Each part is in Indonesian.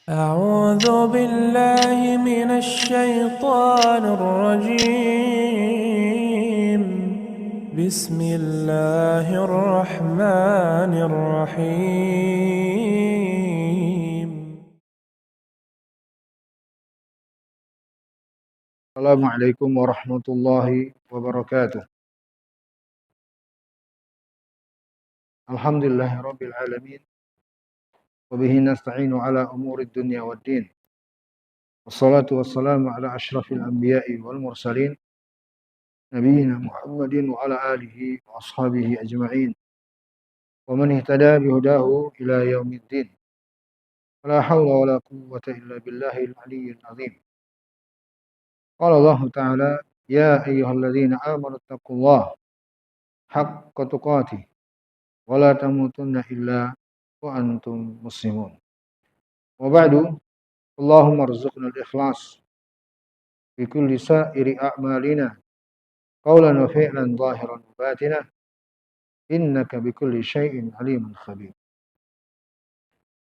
أعوذ بالله من الشيطان الرجيم بسم الله الرحمن الرحيم Assalamualaikum warahmatullahi wabarakatuh. Alhamdulillahirabbil alamin. Wa bihi nasta'inu ala umurid dunya waddin. Wassalatu wassalamu ala asyrafil anbiya'i wal mursalin nabiyyina Muhammadin wa ala alihi wa ashabihi ajma'in. Wa man ihtada bihudahu ila yaumiddin. La haula wa la quwwata illa billahil aliyyil azim. Qala Allah Ta'ala, ya ayyuhalladzina amanu taqullaha haqqa tuqatih wa la tamutunna illa wa antum muslimun. Wa ba'du, Allahumma rzuqna al-ikhlas fi kulli sa'iri a'malina qawlan wa fi'lan zahiran wa batinan innaka bi kulli syai'in alimun khabir.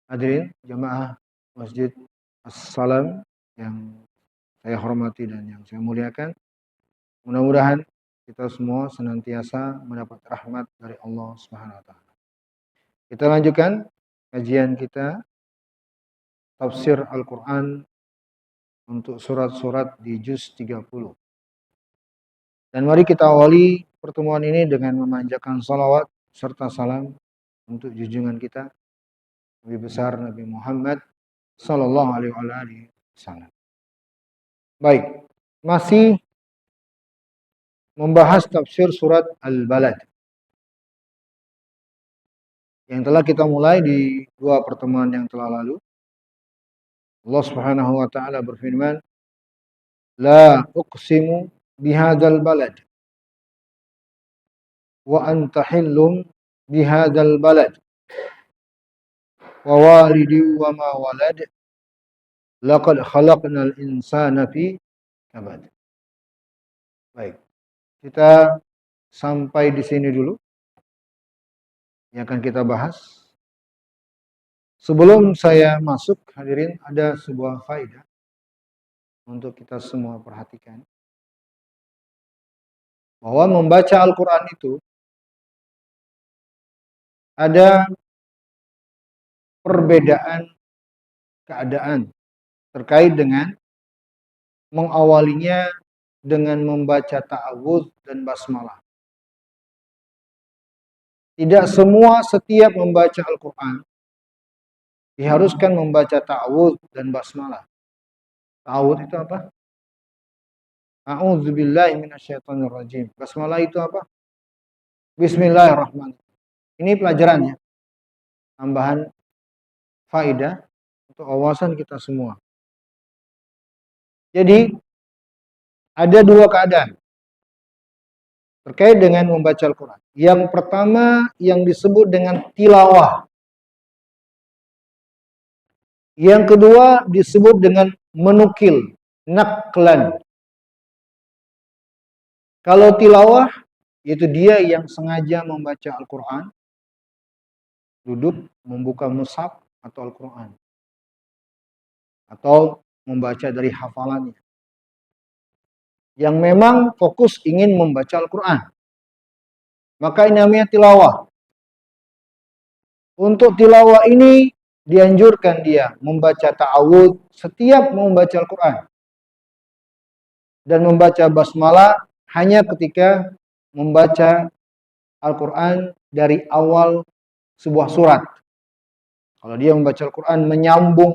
Hadirin jamaah Masjid As-Salam yang saya hormati dan yang saya muliakan, mudah-mudahan kita semua senantiasa mendapat rahmat dari Allah Subhanahu wa taala. Kita lanjutkan kajian kita tafsir Al-Qur'an untuk surat-surat di juz 30. Dan mari kita awali pertemuan ini dengan memanjatkan salawat serta salam untuk junjungan kita Nabi besar Nabi Muhammad sallallahu alaihi wasallam. Baik, masih membahas tafsir surat Al-Balad yang telah kita mulai di dua pertemuan yang telah lalu. Allah Subhanahu wa taala berfirman, "La uqsimu bihadzal balad wa anta hillum bihadzal balad wa walidi wa ma walad laqad khalaqnal insana fi kabad." Baik, kita sampai di sini dulu yang akan kita bahas. Sebelum saya masuk, hadirin, ada sebuah faedah untuk kita semua perhatikan. Bahwa membaca Al-Quran itu ada perbedaan keadaan terkait dengan mengawalinya dengan membaca ta'awudz dan basmalah. Tidak semua setiap membaca Al-Quran diharuskan membaca ta'awudz dan basmalah. Ta'awudz itu apa? A'udzubillahi minasyaitonirrajim. Basmalah itu apa? Bismillahirrahmanirrahim. Ini pelajarannya. Tambahan faedah untuk wawasan kita semua. Jadi ada dua keadaan terkait dengan membaca Al-Quran. Yang pertama yang disebut dengan tilawah. Yang kedua disebut dengan menukil, naklan. Kalau tilawah, yaitu dia yang sengaja membaca Al-Quran, duduk membuka mushaf atau Al-Quran, atau membaca dari hafalannya, yang memang fokus ingin membaca Al-Quran, maka ini namanya tilawah. Untuk tilawah ini dianjurkan dia membaca ta'awudz setiap membaca Al-Quran, dan membaca basmalah hanya ketika membaca Al-Quran dari awal sebuah surat. Kalau dia membaca Al-Quran menyambung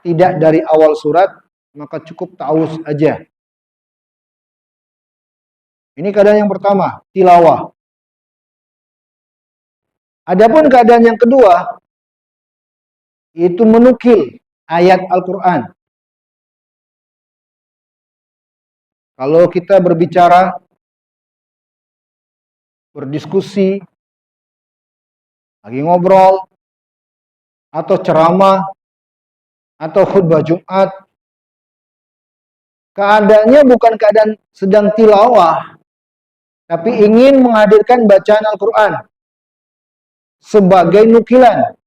tidak dari awal surat, maka cukup ta'awudz aja. Ini keadaan yang pertama, tilawah. Adapun keadaan yang kedua, yaitu menukil ayat Al-Quran. Kalau kita berbicara, berdiskusi, lagi ngobrol, atau ceramah, atau khutbah Jumat, keadaannya bukan keadaan sedang tilawah, tapi ingin menghadirkan bacaan Al-Quran sebagai nukilan.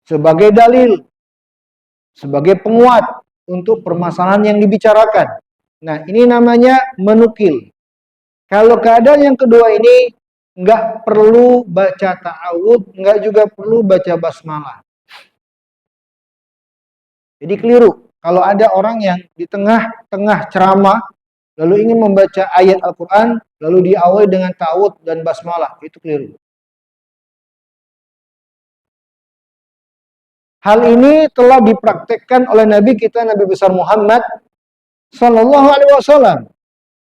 sebagai dalil, sebagai penguat untuk permasalahan yang dibicarakan. Nah, ini namanya menukil. Kalau keadaan yang kedua ini nggak perlu baca ta'awud, nggak juga perlu baca basmalah. Jadi keliru. Kalau ada orang yang di tengah-tengah ceramah, lalu ingin membaca ayat Al-Quran, lalu diawali dengan ta'awud dan basmalah, itu keliru. Hal ini telah dipraktekkan oleh Nabi kita, Nabi besar Muhammad Sallallahu Alaihi Wasallam.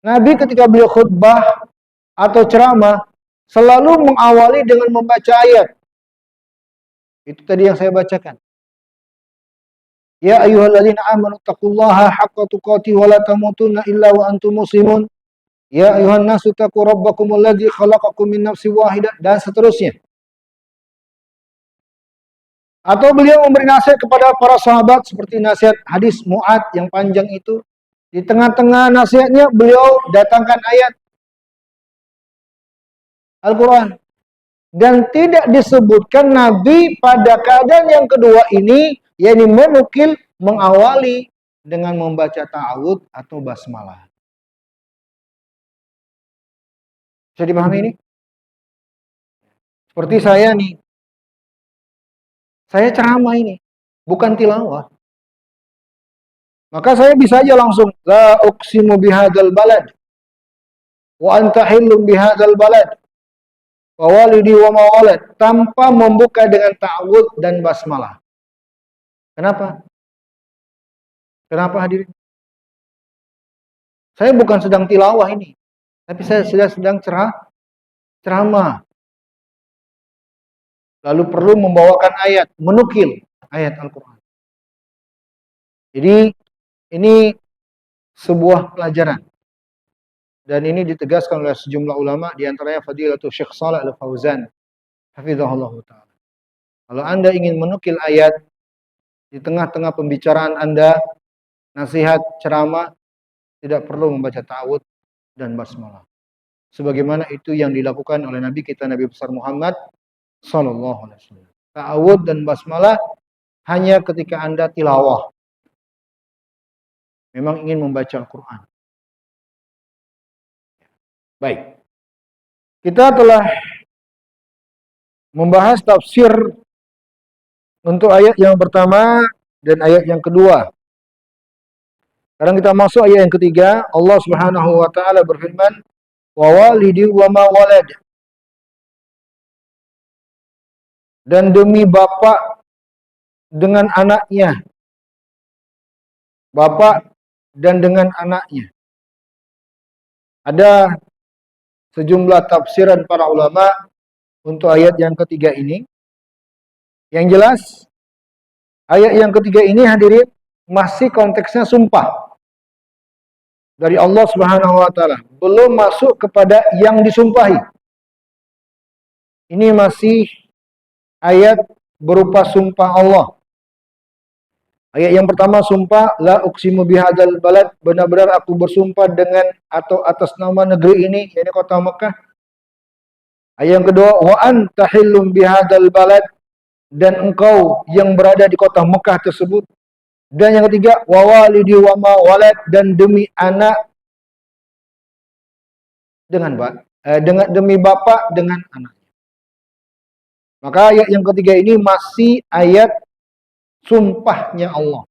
Nabi ketika beliau khutbah atau ceramah selalu mengawali dengan membaca ayat. Itu tadi yang saya bacakan. Ya ayyuhalladzina amanu taqullaha haqqa tuqatih wa la tamutunna illa wa antum muslimun. Ya ayuhan nasu taqu rabbakumul ladzi khalaqakum min nafsin wahidah, dan seterusnya. Atau beliau memberi nasihat kepada para sahabat seperti nasihat hadis Mu'ad yang panjang itu. Di tengah-tengah nasihatnya beliau datangkan ayat Al-Quran. Dan tidak disebutkan Nabi pada keadaan yang kedua ini, yakni menukil, mengawali dengan membaca ta'awud atau basmalah. Bisa dipahami ini? Seperti saya nih. Saya ceramah ini, bukan tilawah. Maka saya bisa aja langsung la uqsimu bihadzal balad wa anta hillum bihadzal balad wa walidi wa ma walad, tanpa membuka dengan ta'awud dan basmalah. Kenapa? Kenapa hadirin? Saya bukan sedang tilawah ini, tapi saya sedang ceramah. Lalu perlu membawakan ayat, menukil ayat Al-Quran. Jadi ini sebuah pelajaran. Dan ini ditegaskan oleh sejumlah ulama, di antaranya Fadilatul Syekh Shalih Al-Fauzan, hafizahullah ta'ala. Kalau Anda ingin menukil ayat di tengah-tengah pembicaraan Anda, nasihat, ceramah, tidak perlu membaca ta'awud dan basmalah. Sebagaimana itu yang dilakukan oleh Nabi kita, Nabi besar Muhammad sallallahu alaihi wasallam. Ta'awud dan basmalah hanya ketika Anda tilawah. Memang ingin membaca Al-Quran. Baik. Kita telah membahas tafsir untuk ayat yang pertama dan ayat yang kedua. Sekarang kita masuk ayat yang ketiga. Allah Subhanahu wa taala berfirman, "Wa walidi wa ma walad." Dan demi bapak dengan anaknya. Bapak dan dengan anaknya. Ada sejumlah tafsiran para ulama untuk ayat yang ketiga ini. Yang jelas, ayat yang ketiga ini hadirin masih konteksnya sumpah dari Allah Subhanahu wa taala, belum masuk kepada yang disumpahi. Ini masih ayat berupa sumpah Allah. Ayat yang pertama sumpah, la uqsimu bihadzal balad, benar-benar aku bersumpah dengan atau atas nama negeri ini, yaitu kota Mekah. Ayat yang kedua, wa anta hillum bihadzal balad, dan engkau yang berada di kota Mekah tersebut. Dan yang ketiga, wa walidi wa ma walad, dan demi anak demi bapak dengan anak. Maka ayat yang ketiga ini masih ayat sumpahnya Allah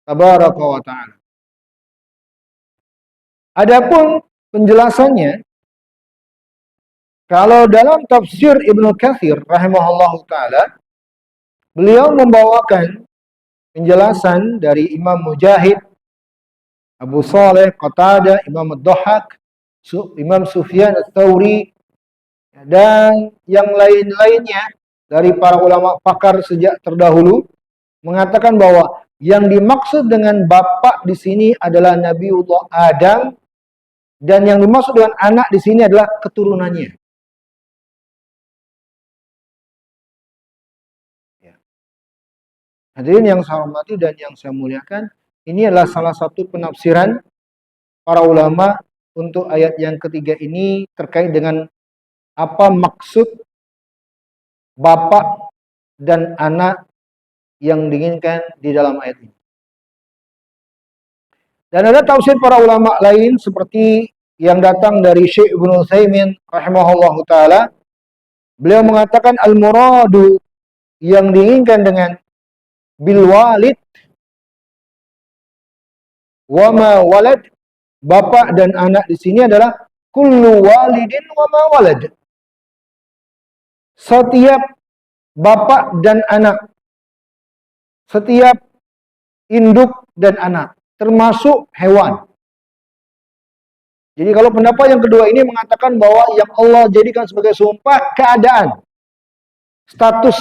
tabaraka wa ta'ala. Adapun penjelasannya, kalau dalam tafsir Ibnu Katsir rahimahullahu ta'ala, beliau membawakan penjelasan dari Imam Mujahid, Abu Saleh, Qatadah, Imam Ad-Dhahhak, Imam Sufyan Ats-Tsauri, dan yang lain-lainnya dari para ulama pakar sejak terdahulu, mengatakan bahwa yang dimaksud dengan bapak di sini adalah Nabiullah Adam, dan yang dimaksud dengan anak di sini adalah keturunannya. Ya. Hadirin yang saya hormati dan yang saya muliakan, ini adalah salah satu penafsiran para ulama untuk ayat yang ketiga ini terkait dengan apa maksud bapak dan anak yang diinginkan di dalam ayat ini. Dan ada tafsir para ulama lain seperti yang datang dari Syekh Ibnu Utsaimin rahimahullahu taala. Beliau mengatakan al-muradu yang diinginkan dengan bil walid wa ma walad, bapak dan anak di sini adalah kullu walidin wa ma walad. Setiap bapak dan anak, setiap induk dan anak, termasuk hewan. Jadi kalau pendapat yang kedua ini mengatakan bahwa yang Allah jadikan sebagai sumpah keadaan, status,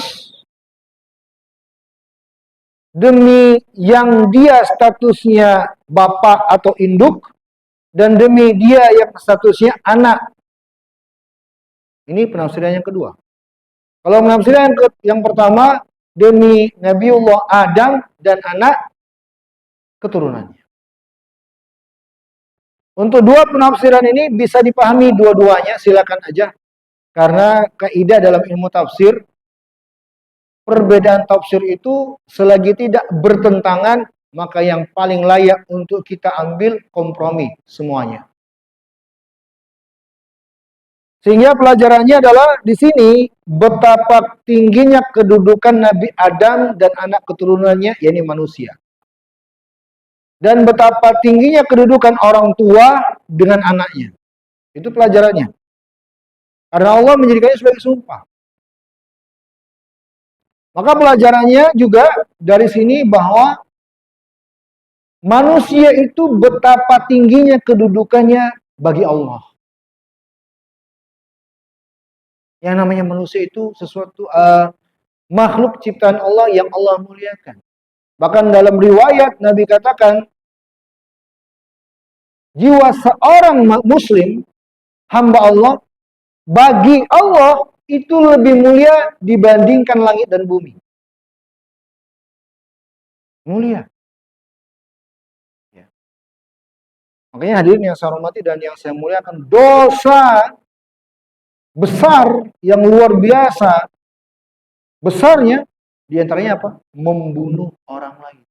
demi yang dia statusnya bapak atau induk, dan demi dia yang statusnya anak. Ini penafsiran yang kedua. Kalau penafsiran yang pertama, demi Nabiullah Adam dan anak keturunannya. Untuk dua penafsiran ini bisa dipahami dua-duanya, silakan aja. Karena kaidah dalam ilmu tafsir, perbedaan tafsir itu selagi tidak bertentangan, maka yang paling layak untuk kita ambil kompromi semuanya. Sehingga pelajarannya adalah di sini betapa tingginya kedudukan Nabi Adam dan anak keturunannya, yakni manusia. Dan betapa tingginya kedudukan orang tua dengan anaknya. Itu pelajarannya. Karena Allah menjadikannya sebagai sumpah. Maka pelajarannya juga dari sini bahwa manusia itu betapa tingginya kedudukannya bagi Allah. Yang namanya manusia itu sesuatu makhluk ciptaan Allah yang Allah muliakan. Bahkan dalam riwayat Nabi katakan, jiwa seorang muslim, hamba Allah, bagi Allah itu lebih mulia dibandingkan langit dan bumi. Mulia. Ya. Makanya hadirin yang saya hormati dan yang saya muliakan, dosa besar yang luar biasa besarnya diantaranya apa? Membunuh orang lain.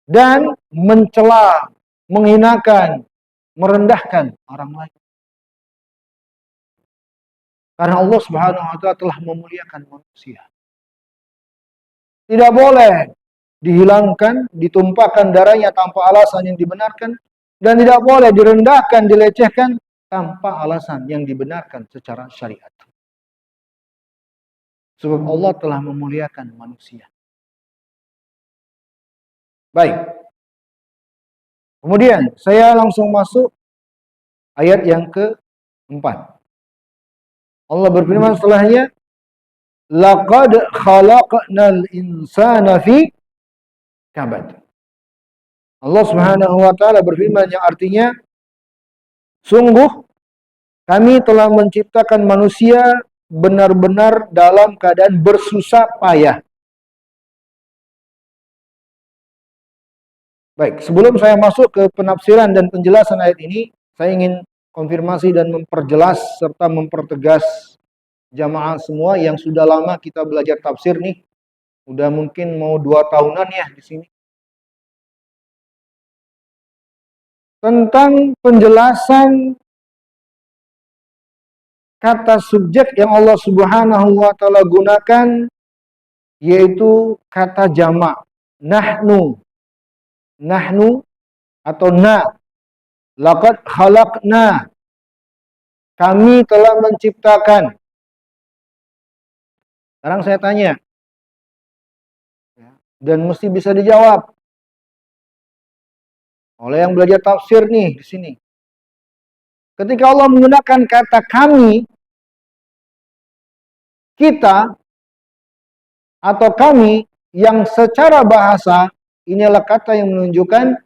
Dan mencela, menghinakan, merendahkan orang lain. Karena Allah Subhanahu wa taala telah memuliakan manusia. Tidak boleh dihilangkan, ditumpahkan darahnya tanpa alasan yang dibenarkan, dan tidak boleh direndahkan, dilecehkan tanpa alasan yang dibenarkan secara syariat. Sebab Allah telah memuliakan manusia. Baik. Kemudian saya langsung masuk ayat yang keempat. Allah berfirman setelahnya, laqad khalaqnal insana fi kabad. Allah Subhanahu wa taala berfirman yang artinya, sungguh kami telah menciptakan manusia benar-benar dalam keadaan bersusah payah. Baik, sebelum saya masuk ke penafsiran dan penjelasan ayat ini, saya ingin konfirmasi dan memperjelas serta mempertegas jamaah semua yang sudah lama kita belajar tafsir nih. Udah mungkin mau 2 tahunan ya di sini. Tentang penjelasan kata subjek yang Allah Subhanahu wa taala gunakan, yaitu kata jamak, nahnu. Nahnu atau na. Laqad khalaqna. Kami telah menciptakan. Sekarang saya tanya. Dan mesti bisa dijawab oleh yang belajar tafsir nih di sini. Ketika Allah menggunakan kata kami, kita, atau kami, yang secara bahasa ini adalah kata yang menunjukkan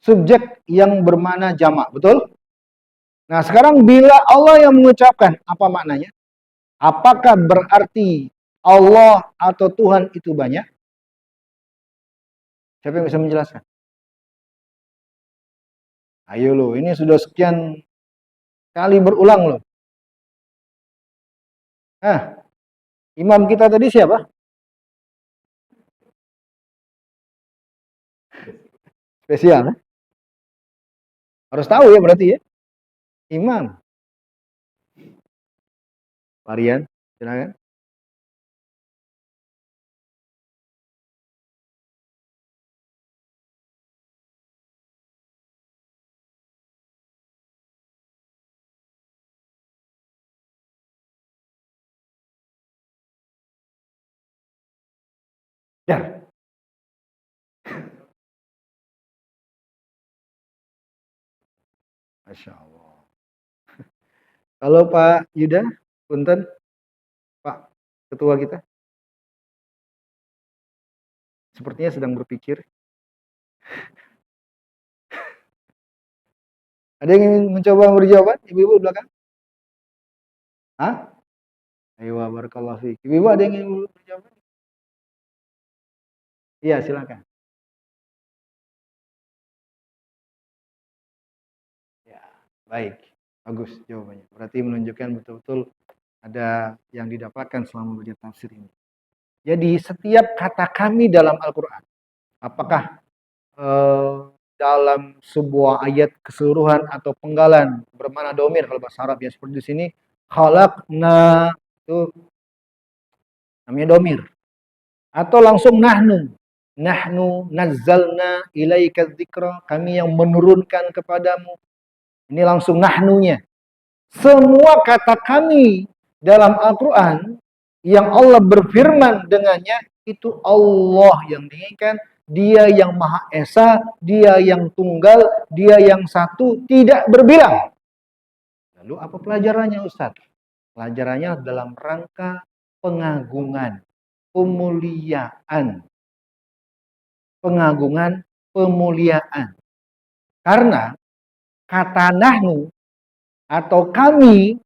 subjek yang bermakna jamak, betul? Nah, sekarang bila Allah yang mengucapkan, apa maknanya? Apakah berarti Allah atau Tuhan itu banyak? Siapa yang bisa menjelaskan? Ayo loh, ini sudah sekian kali berulang loh. Ah, imam kita tadi siapa? Spesial. Harus tahu ya berarti ya. Imam. Varian, silakan. Ya. Masya Allah. Kalau Pak Yuda, punten, Pak Ketua kita, sepertinya sedang berpikir. Ada yang ingin mencoba memberi jawaban? Ibu-ibu di belakang? Hah? Ayo, barakallahu fiik. Ibu-ibu ada yang ingin memberi jawaban? Iya, silakan. Ya, baik. Bagus jawabannya. Berarti menunjukkan betul-betul ada yang didapatkan selama belajar tafsir ini. Jadi setiap kata kami dalam Al-Quran, apakah dalam sebuah ayat keseluruhan atau penggalan bermana domir kalau bahasa Arab ya seperti di sini, khalaqna itu namanya domir, atau langsung nahnu nazzalna ilaika dzikra, kami yang menurunkan kepadamu, ini langsung nahnunya. Semua kata kami dalam Al-Quran yang Allah berfirman dengannya itu Allah yang diinginkan, Dia yang Maha Esa, Dia yang tunggal, Dia yang satu, tidak berbilang. Lalu apa pelajarannya Ustaz? Pelajarannya dalam rangka pengagungan, pemuliaan. Pengagungan, pemuliaan. Karena kata nahnu atau kami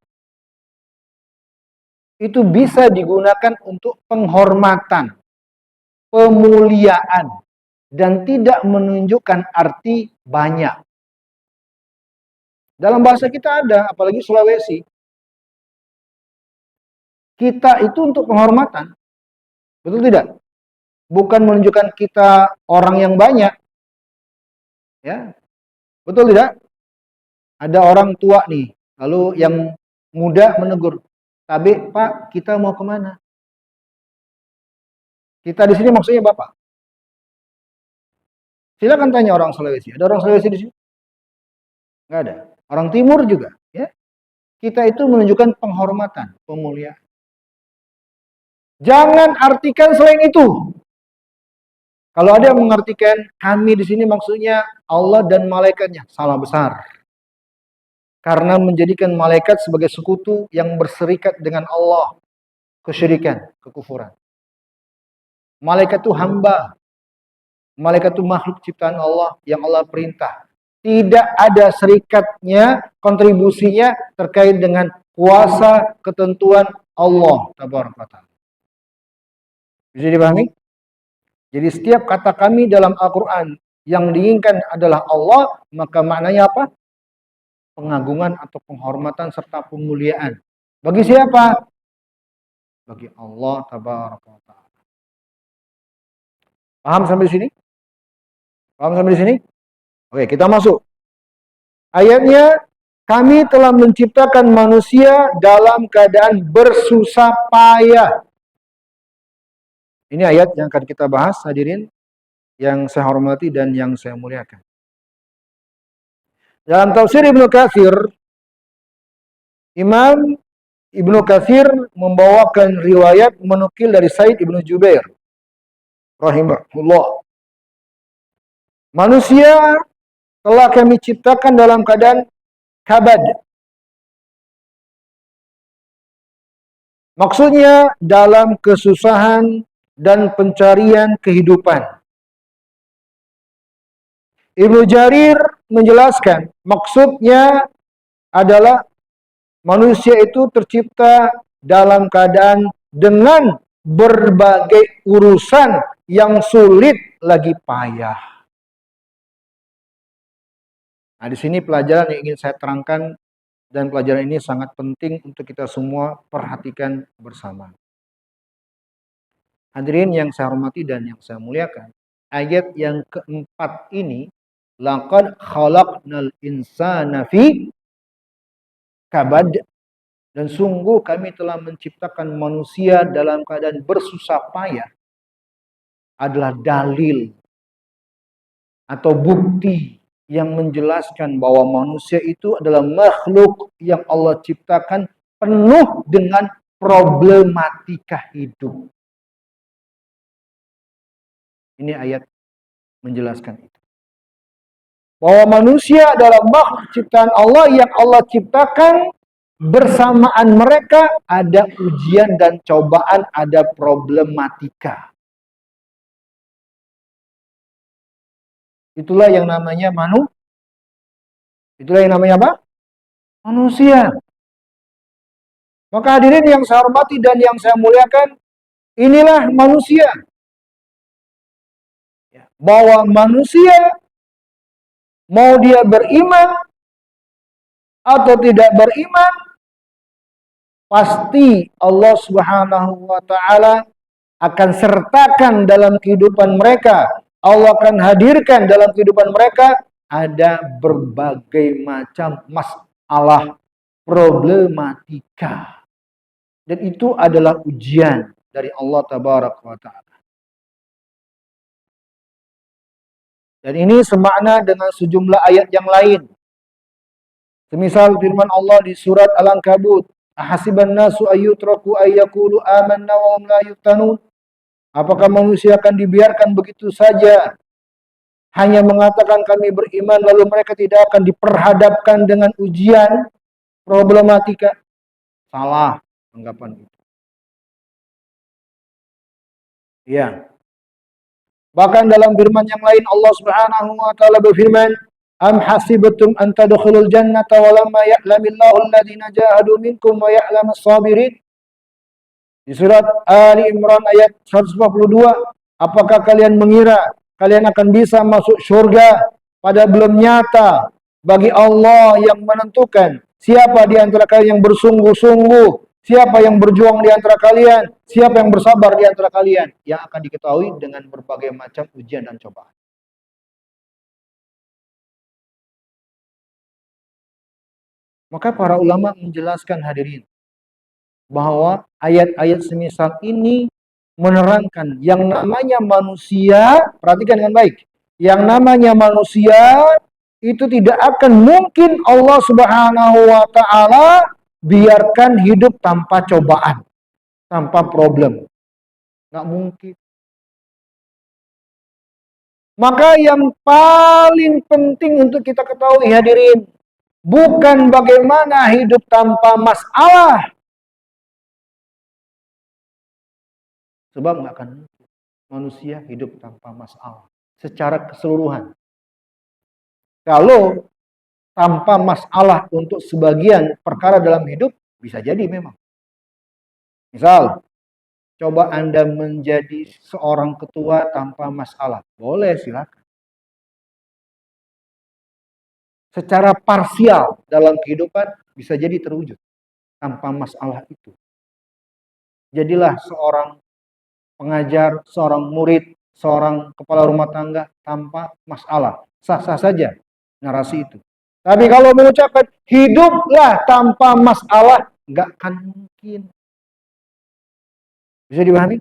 itu bisa digunakan untuk penghormatan, pemuliaan, dan tidak menunjukkan arti banyak. Dalam bahasa kita ada, apalagi Sulawesi, kita itu untuk penghormatan, betul tidak? Bukan menunjukkan kita orang yang banyak, ya, betul tidak? Ada orang tua nih, lalu yang muda menegur, tapi Pak, kita mau kemana? Kita di sini maksudnya Bapak. Silakan tanya orang Sulawesi. Ada orang Sulawesi di sini? Enggak ada. Orang Timur juga, ya. Kita itu menunjukkan penghormatan, pemuliaan. Jangan artikan selain itu. Kalau ada yang mengartikan kami di sini maksudnya Allah dan malaikatnya, salah besar. Karena menjadikan malaikat sebagai sekutu yang berserikat dengan Allah, kesyirikan, kekufuran. Malaikat itu hamba. Malaikat itu makhluk ciptaan Allah yang Allah perintah. Tidak ada serikatnya, kontribusinya terkait dengan kuasa, ketentuan Allah tabaraka taala. Bisa dipahami? Jadi setiap kata kami dalam Al-Quran yang diinginkan adalah Allah, maka maknanya apa? Pengagungan atau penghormatan serta pemuliaan. Bagi siapa? Bagi Allah tabaraka taala. Paham sampai sini? Paham sampai sini? Oke, kita masuk. Ayatnya, kami telah menciptakan manusia dalam keadaan bersusah payah. Ini ayat yang akan kita bahas, hadirin yang saya hormati dan yang saya muliakan. Dalam tafsir Ibnu Katsir, Imam Ibnu Katsir membawakan riwayat menukil dari Said Ibnu Jubair rahimahullah. Manusia telah kami ciptakan dalam keadaan kabad. Maksudnya dalam kesusahan dan pencarian kehidupan. Ibnu Jarir menjelaskan, maksudnya adalah manusia itu tercipta dalam keadaan dengan berbagai urusan yang sulit lagi payah. Nah, di sini pelajaran yang ingin saya terangkan Dan pelajaran ini sangat penting untuk kita semua perhatikan bersama. Hadirin yang saya hormati dan yang saya muliakan, ayat yang keempat ini, laqad khalaqnal insana fi kabad, dan sungguh kami telah menciptakan manusia dalam keadaan bersusah payah, adalah dalil atau bukti yang menjelaskan bahwa manusia itu adalah makhluk yang Allah ciptakan penuh dengan problematika hidup. Ini ayat menjelaskan itu. Bahwa manusia adalah makhluk ciptaan Allah yang Allah ciptakan, bersamaan mereka ada ujian dan cobaan, ada problematika. Itulah yang namanya Itulah yang namanya apa? Manusia. Maka hadirin yang saya hormati dan yang saya muliakan, inilah manusia. Bahwa manusia, mau dia beriman atau tidak beriman, pasti Allah Subhanahu wa taala akan sertakan dalam kehidupan mereka. Allah akan hadirkan dalam kehidupan mereka ada berbagai macam masalah, problematika. Dan itu adalah ujian dari Allah Tabaraka wa taala. Dan ini semakna dengan sejumlah ayat yang lain. Semisal firman Allah di surat Al-Ankabut, "Ahasiban nasu ayyutraku ayyaqulu amanna wa hum la yuftanun?" Apakah manusia akan dibiarkan begitu saja hanya mengatakan kami beriman lalu mereka tidak akan diperhadapkan dengan ujian, problematika? Salah anggapan itu. Ya. Bahkan dalam firman yang lain Allah Subhanahu wa taala berfirman, "Am hasibtum an tadkhulul jannata wa lamma ya'lamillahu alladziina jahadu minkum wa ya'lamas sabirin?" Di surat Ali Imran ayat 142, apakah kalian mengira kalian akan bisa masuk surga pada belum nyata bagi Allah yang menentukan siapa di antara kalian yang bersungguh-sungguh, siapa yang berjuang di antara kalian, siapa yang bersabar di antara kalian, yang akan diketahui dengan berbagai macam ujian dan cobaan. Maka para ulama menjelaskan hadirin bahwa ayat-ayat semisal ini menerangkan yang namanya manusia, perhatikan dengan baik, yang namanya manusia itu tidak akan mungkin Allah Subhanahu wa taala biarkan hidup tanpa cobaan, tanpa problem. Nggak mungkin. Maka yang paling penting untuk kita ketahui hadirin, bukan bagaimana hidup tanpa masalah. Sebab nggak akan mungkin manusia hidup tanpa masalah secara keseluruhan. Kalau tanpa masalah untuk sebagian perkara dalam hidup, bisa jadi memang. Misal, coba Anda menjadi seorang ketua tanpa masalah. Boleh, silakan. Secara parsial dalam kehidupan bisa jadi terwujud tanpa masalah itu. Jadilah seorang pengajar, seorang murid, seorang kepala rumah tangga tanpa masalah. Sah-sah saja narasi itu. Tapi kalau mengucapkan hiduplah tanpa masalah, nggak akan mungkin. Bisa dipahami?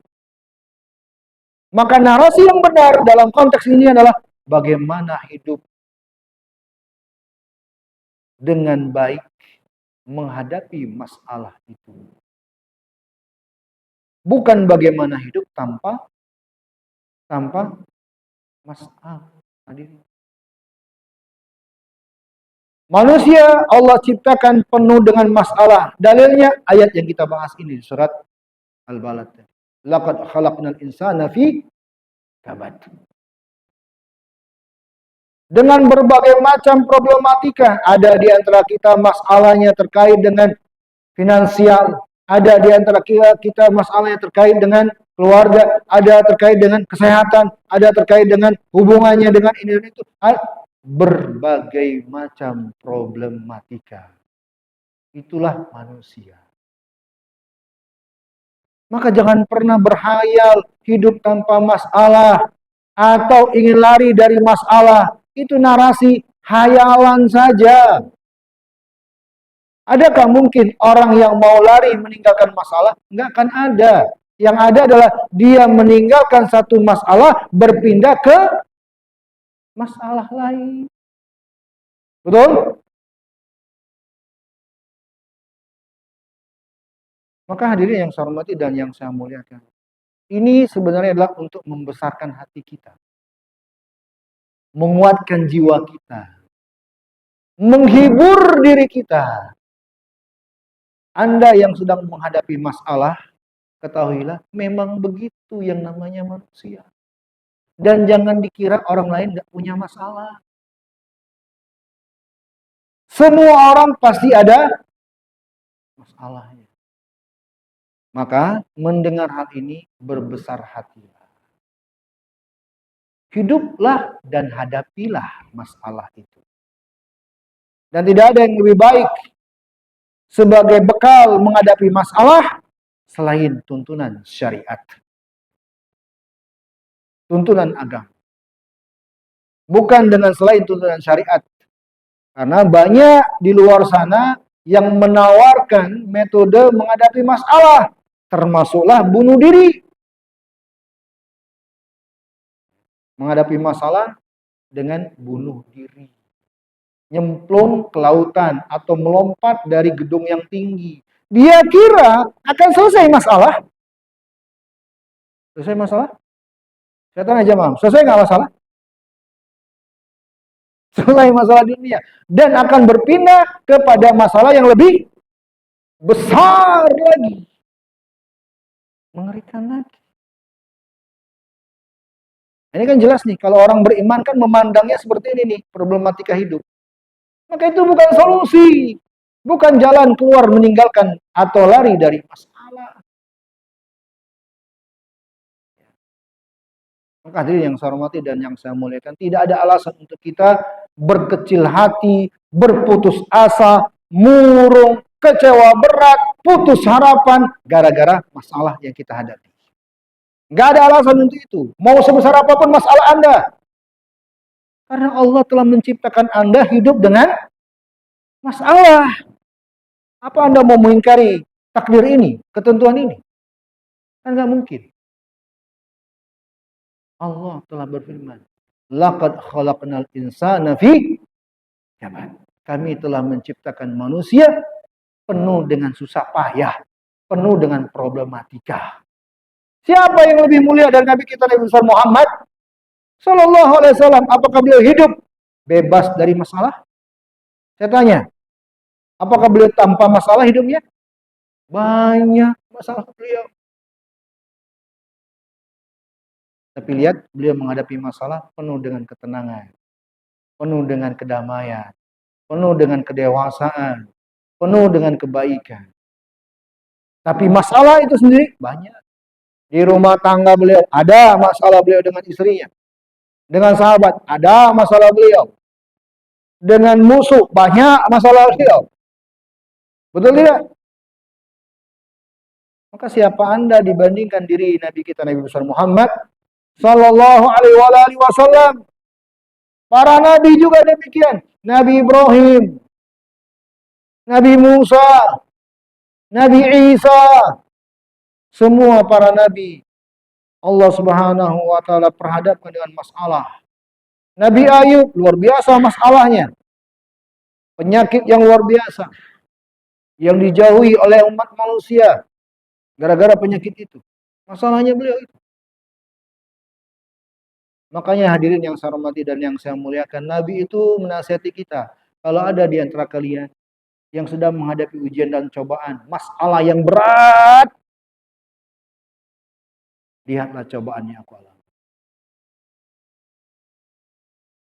Maka narasi yang benar dalam konteks ini adalah bagaimana hidup dengan baik menghadapi masalah itu. Bukan bagaimana hidup tanpa masalah. Manusia Allah ciptakan penuh dengan masalah. Dalilnya ayat yang kita bahas ini surat Al-Balad. Laqad khalaqnal insana fi kabad. Dengan berbagai macam problematika, ada di antara kita masalahnya terkait dengan finansial, ada di antara kita masalahnya terkait dengan keluarga, ada terkait dengan kesehatan, ada terkait dengan hubungannya dengan ini dan itu. Berbagai macam problematika. Itulah manusia. Maka jangan pernah berhayal hidup tanpa masalah atau ingin lari dari masalah. Itu narasi hayalan saja. Adakah mungkin orang yang mau lari meninggalkan masalah? Enggak akan ada. Yang ada adalah dia meninggalkan satu masalah, berpindah ke masalah lain. Betul? Maka hadirin yang saya hormati dan yang saya muliakan. Ini sebenarnya adalah untuk membesarkan hati kita. Menguatkan jiwa kita. Menghibur diri kita. Anda yang sedang menghadapi masalah, ketahuilah memang begitu yang namanya manusia. Dan jangan dikira orang lain gak punya masalah. Semua orang pasti ada masalahnya. Maka mendengar hal ini berbesar hatilah. Hiduplah dan hadapilah masalah itu. Dan tidak ada yang lebih baik sebagai bekal menghadapi masalah selain tuntunan syariat. Tuntunan agama. Bukan dengan selain tuntunan syariat. Karena banyak di luar sana yang menawarkan metode menghadapi masalah. Termasuklah bunuh diri. Menghadapi masalah dengan bunuh diri. Nyemplung ke lautan atau melompat dari gedung yang tinggi. Dia kira akan selesai masalah. Selesai masalah? Saya tanya jemaah, selesai nggak masalah? Selesai masalah dunia. Dan akan berpindah kepada masalah yang lebih besar lagi. Mengerikan lagi. Ini kan jelas nih, kalau orang beriman kan memandangnya seperti ini nih, problematika hidup. Maka itu bukan solusi. Bukan jalan keluar meninggalkan atau lari dari masalah. Maka hadirin yang saya hormati dan yang saya muliakan, tidak ada alasan untuk kita berkecil hati, berputus asa, murung, kecewa berat, putus harapan, gara-gara masalah yang kita hadapi. Nggak ada alasan untuk itu. Mau sebesar apapun masalah Anda. Karena Allah telah menciptakan Anda hidup dengan masalah. Apa Anda mau mengingkari takdir ini, ketentuan ini? Kan nggak mungkin. Allah telah berfirman, laqad khalaqnal insana fi kabad. Kami telah menciptakan manusia penuh dengan susah payah, penuh dengan problematika. Siapa yang lebih mulia dari Nabi kita Nabi besar Muhammad Sallallahu Alaihi Wasallam? Apakah beliau hidup bebas dari masalah? Saya tanya, apakah beliau tanpa masalah hidupnya? Banyak masalah beliau. Tapi lihat, beliau menghadapi masalah penuh dengan ketenangan, penuh dengan kedamaian, penuh dengan kedewasaan, penuh dengan kebaikan. Tapi masalah itu sendiri banyak. Di rumah tangga beliau ada masalah beliau dengan istrinya. Dengan sahabat ada masalah beliau. Dengan musuh banyak masalah beliau. Betul tidak? Maka siapa Anda dibandingkan diri Nabi kita Nabi besar Muhammad Sallallahu Alaihi Wasallam? Para nabi juga demikian. Nabi Ibrahim, Nabi Musa, Nabi Isa, semua para nabi Allah Subhanahu wa taala perhadapkan dengan masalah. Nabi Ayub luar biasa masalahnya. Penyakit yang luar biasa yang dijauhi oleh umat manusia gara-gara penyakit itu. Masalahnya beliau itu. Makanya hadirin yang saya hormati dan yang saya muliakan, Nabi itu menasihati kita. Kalau ada di antara kalian yang sedang menghadapi ujian dan cobaan, masalah yang berat, lihatlah cobaan yang aku alami.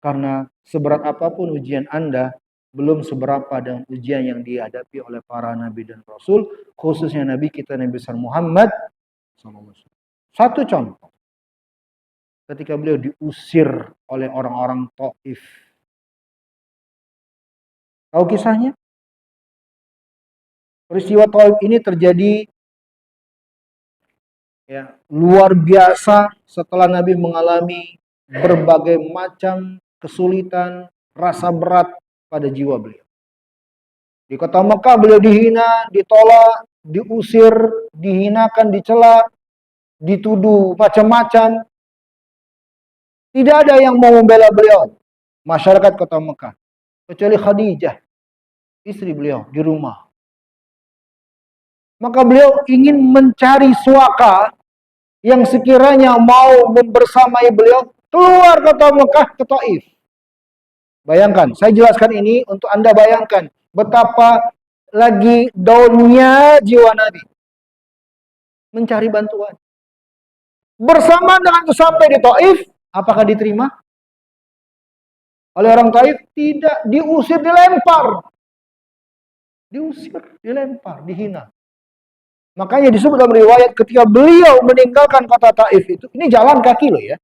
Karena seberat apapun ujian Anda, belum seberapa dengan ujian yang dihadapi oleh para nabi dan rasul, khususnya nabi kita Nabi besar Muhammad SAW. Satu contoh, ketika beliau diusir oleh orang-orang Taif. Tahu kisahnya? Peristiwa Taif ini terjadi ya, luar biasa setelah Nabi mengalami berbagai macam kesulitan, rasa berat pada jiwa beliau. Di kota Mekah beliau dihina, ditolak, diusir, dihinakan, dicela, dituduh macam-macam. Tidak ada yang mau membela beliau, masyarakat kota Mekah, kecuali Khadijah, istri beliau di rumah. Maka beliau ingin mencari suaka yang sekiranya mau membersamai beliau keluar kota Mekah ke Taif. Bayangkan, saya jelaskan ini untuk Anda bayangkan betapa lagi daunnya jiwa Nabi mencari bantuan. Bersama dengan itu sampai di Taif, apakah diterima oleh orang Taif? Tidak, diusir, dilempar. Diusir, dilempar, dihina. Makanya disebut dalam riwayat ketika beliau meninggalkan kota Taif itu, ini jalan kaki loh ya.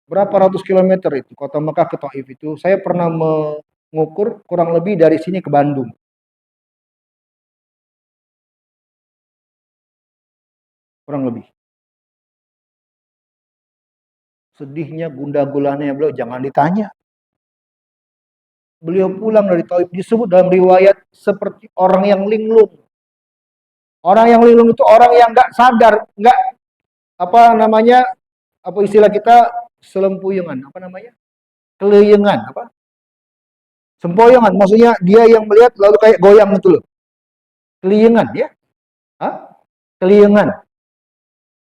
Berapa ratus kilometer itu kota Mekah ke Taif itu? Saya pernah mengukur kurang lebih dari sini ke Bandung. Kurang lebih. Sedihnya, gundah gulana beliau jangan ditanya. Beliau pulang dari Taif disebut dalam riwayat seperti orang yang linglung. Orang yang linglung itu orang yang nggak sadar, nggak apa namanya, apa istilah kita selempuyungan, apa namanya, keleyengan, apa, sempoyongan. Maksudnya dia yang melihat lalu kayak goyang itu loh, keleyengan ya, hah? Keleyengan.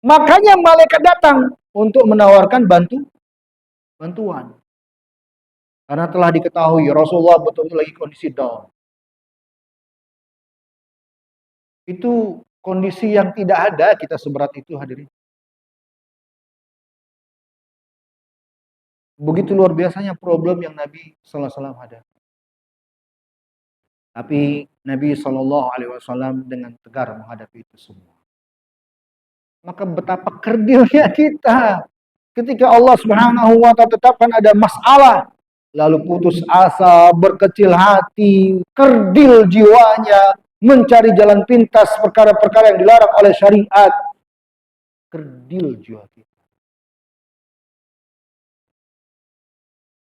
Makanya malaikat datang untuk menawarkan bantuan. Karena telah diketahui Rasulullah betul-betul lagi kondisi down. Itu kondisi yang tidak ada kita seberat itu hadirin. Begitu luar biasanya problem yang Nabi sallallahu alaihi wasallam hadapi. Tapi Nabi sallallahu alaihi wasallam dengan tegar menghadapi itu semua. Maka betapa kerdilnya kita ketika Allah Subhanahu wa taala tetapkan ada masalah, lalu putus asa, berkecil hati, kerdil jiwanya, mencari jalan pintas perkara-perkara yang dilarang oleh syariat. Kerdil jiwa kita.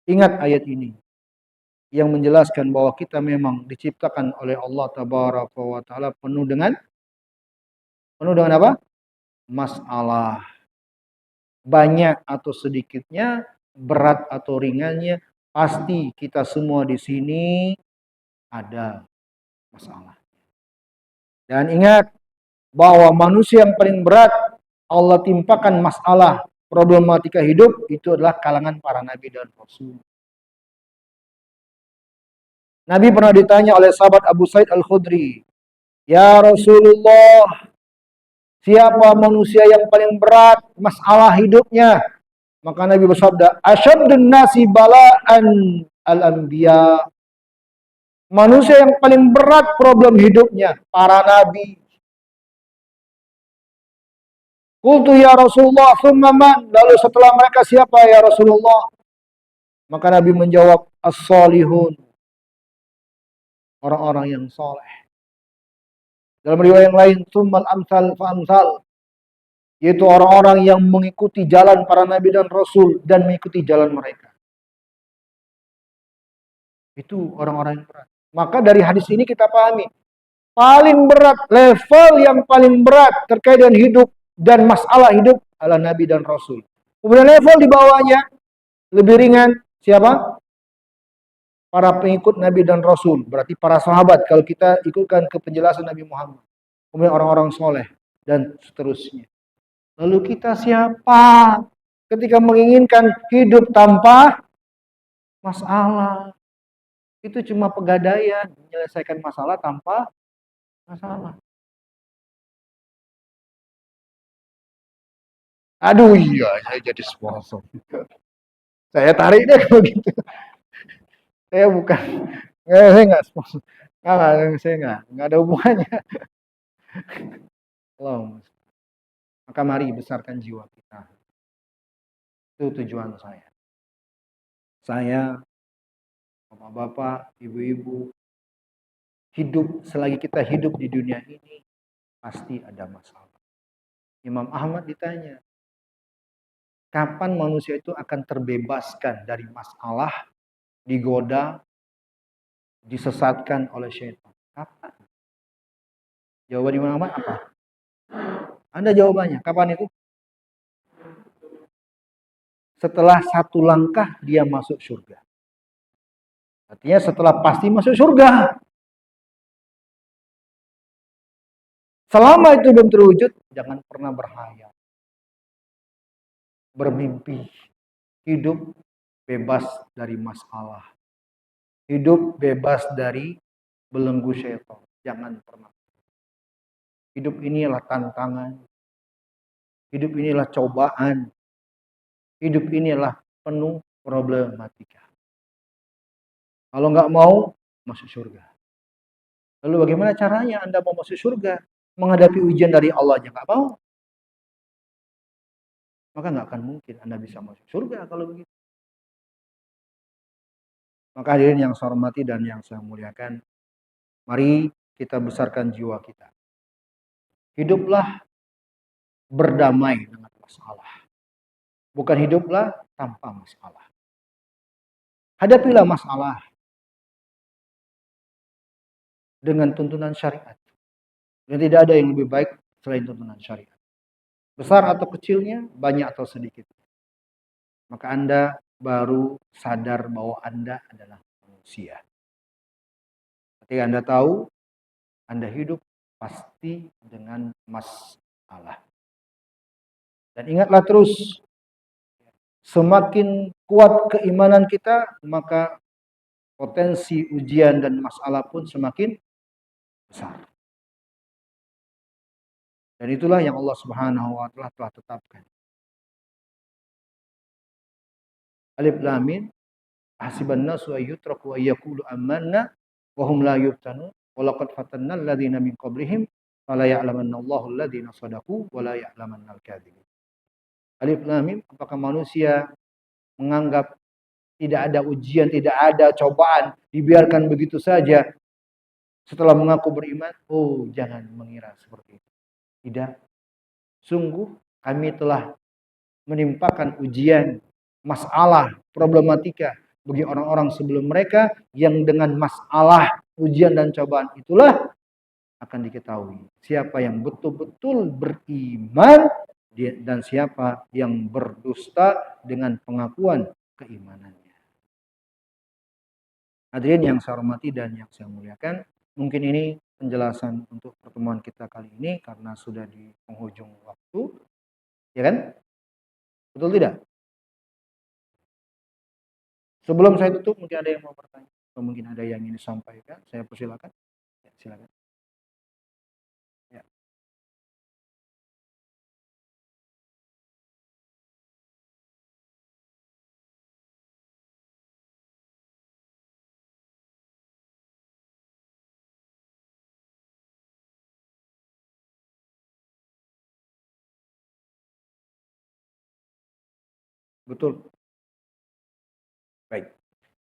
Ingat ayat ini yang menjelaskan bahwa kita memang diciptakan oleh Allah Tabaraka wa taala penuh dengan apa? Masalah. Banyak atau sedikitnya, berat atau ringannya, pasti kita semua di sini ada masalah. Dan ingat bahwa manusia yang paling berat Allah timpakan masalah problematika hidup itu adalah kalangan para nabi dan rasul. Nabi pernah ditanya oleh sahabat Abu Sa'id Al-Khudri, "Ya Rasulullah, siapa manusia yang paling berat masalah hidupnya?" Maka Nabi bersabda, "Asyaddun nasi bala'an al-anbiya." Manusia yang paling berat problem hidupnya para nabi. Qultu ya Rasulullah, thumma man? Lalu setelah mereka siapa ya Rasulullah? Maka Nabi menjawab, as-salihun. Orang-orang yang soleh. Dalam riwayat yang lain, thummal amsal fa-amsal. Yaitu orang-orang yang mengikuti jalan para nabi dan rasul dan mengikuti jalan mereka. Itu orang-orang yang berat. Maka dari hadis ini kita pahami, paling berat, level yang paling berat terkait dengan hidup dan masalah hidup adalah nabi dan rasul. Kemudian level di bawahnya lebih ringan siapa? Para pengikut nabi dan rasul, berarti para sahabat kalau kita ikutkan ke penjelasan Nabi Muhammad. Kemudian orang-orang soleh dan seterusnya. Lalu kita siapa ketika menginginkan hidup tanpa masalah? Itu cuma pegadaian, menyelesaikan masalah tanpa masalah. Aduh iya, saya jadi sponsor. Saya tarik deh kalau gitu. Saya bukan, saya nggak sponsor. Saya nggak ada hubungannya. Loh. Maka mari besarkan jiwa kita. Itu tujuan saya. Saya, bapak-bapak, ibu-ibu, Hidup, selagi kita hidup di dunia ini, pasti ada masalah. Imam Ahmad ditanya, kapan manusia itu akan terbebaskan dari masalah, digoda, disesatkan oleh syaitan? Kapan? Jawaban Imam Ahmad apa? Anda jawabannya, kapan itu? Setelah satu langkah dia masuk surga. Artinya setelah pasti masuk surga. Selama itu belum terwujud, jangan pernah berhayal. Bermimpi. Hidup bebas dari masalah. Hidup bebas dari belenggu syaitan. Jangan pernah. Hidup inilah tantangan. Hidup inilah cobaan. Hidup inilah penuh problematika. Kalau nggak mau, masuk surga. Lalu bagaimana caranya Anda mau masuk surga? Menghadapi ujian dari Allah aja nggak mau. Maka nggak akan mungkin Anda bisa masuk surga kalau begitu. Maka hadirin yang saya hormati dan yang saya muliakan, mari kita besarkan jiwa kita. Hiduplah berdamai dengan masalah. Bukan hiduplah tanpa masalah. Hadapilah masalah dengan tuntunan syariat. Dan tidak ada yang lebih baik selain tuntunan syariat. Besar atau kecilnya, banyak atau sedikit. Maka Anda baru sadar bahwa Anda adalah manusia. Ketika Anda tahu, Anda hidup pasti dengan masalah. Dan ingatlah terus, semakin kuat keimanan kita, maka potensi ujian dan masalah pun semakin besar. Dan itulah yang Allah Subhanahu wa taala telah tetapkan. Alif Lam Mim, hasiban nasu ayyutraku wa yaqulu amanna wa hum la yuftanun wa laqad fatanna alladziina min qablihim fala ya'lamanna Allahu alladziina shadaqu wa la ya'lamanna al-kadzibin. Alif Lam Mim, apakah manusia menganggap tidak ada ujian, tidak ada cobaan, dibiarkan begitu saja setelah mengaku beriman? Oh, jangan mengira seperti itu. Tidak. Sungguh kami telah menimpakan ujian, masalah, problematika bagi orang-orang sebelum mereka yang dengan masalah, ujian dan cobaan itulah akan diketahui siapa yang betul-betul beriman dan siapa yang berdusta dengan pengakuan keimanannya. Hadirin yang saya hormati dan yang saya muliakan, mungkin ini penjelasan untuk pertemuan kita kali ini karena sudah di penghujung waktu, ya kan? Betul tidak? Sebelum saya tutup, mungkin ada yang mau bertanya atau mungkin ada yang ingin disampaikan, saya persilakan. Ya, silakan. Ya. Betul. Baik.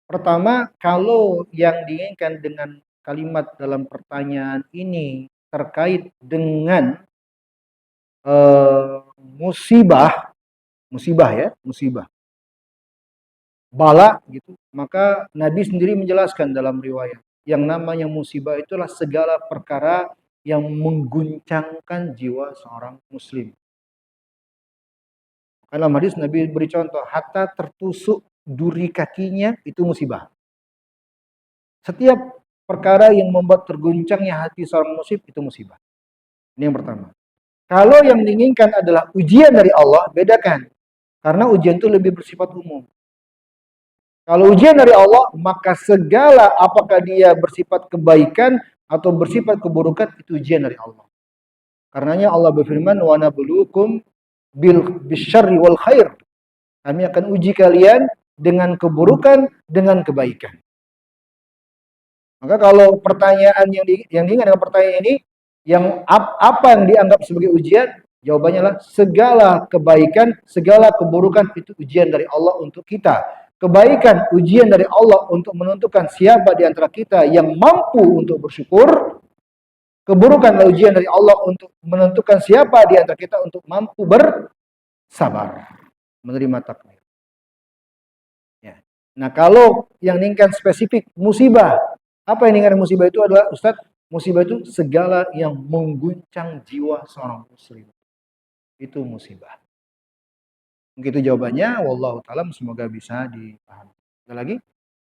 Pertama, kalau yang diinginkan dengan kalimat dalam pertanyaan ini terkait dengan musibah ya, musibah, bala gitu, maka Nabi sendiri menjelaskan dalam riwayat, yang namanya musibah itulah segala perkara yang mengguncangkan jiwa seorang muslim. Dalam hadis Nabi beri contoh, hatta tertusuk duri kakinya itu musibah. Setiap perkara yang membuat terguncangnya hati seorang muslim itu musibah. Ini yang pertama. Kalau yang diinginkan adalah ujian dari Allah, bedakan. Karena ujian itu lebih bersifat umum. Kalau ujian dari Allah, maka segala apakah dia bersifat kebaikan atau bersifat keburukan, itu ujian dari Allah. Karenanya Allah berfirman, wa nabluukum bisyarri wal khair. Kami akan uji kalian dengan keburukan, dengan kebaikan. Maka kalau pertanyaan yang diingat dengan pertanyaan ini, yang apa yang dianggap sebagai ujian? Jawabannya adalah segala kebaikan, segala keburukan itu ujian dari Allah untuk kita. kebaikan, ujian dari Allah untuk menentukan siapa di antara kita yang mampu untuk bersyukur, keburukan adalah ujian dari Allah untuk menentukan siapa di antara kita untuk mampu bersabar, menerima takdir. Ya. Nah, kalau yang menginginkan spesifik musibah, apa yang menginginkan musibah itu adalah, Ustadz, musibah itu segala yang mengguncang jiwa seorang muslim. Itu musibah. Mungkin itu jawabannya. Wallahu ta'ala, semoga bisa dipahami. Ada lagi?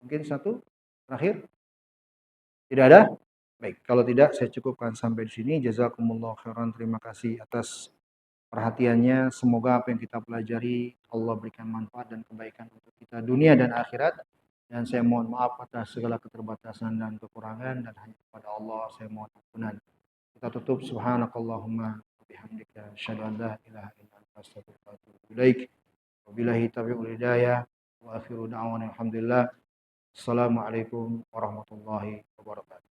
Mungkin satu terakhir? Tidak ada? Baik, kalau tidak saya cukupkan sampai di sini. Jazakumullah khairan. Terima kasih atas perhatiannya. Semoga apa yang kita pelajari Allah berikan manfaat dan kebaikan untuk kita dunia dan akhirat. Dan saya mohon maaf atas segala keterbatasan dan kekurangan, dan hanya kepada Allah saya mohon ampunan. Kita tutup subhanakallahumma bihamdika asyhadu an la ilaha illa anta astaghfiruka wa atubu ilaik. Wabillahi taufiq wal hidayah wa akhiru da'wana alhamdulillah. Assalamualaikum warahmatullahi wabarakatuh.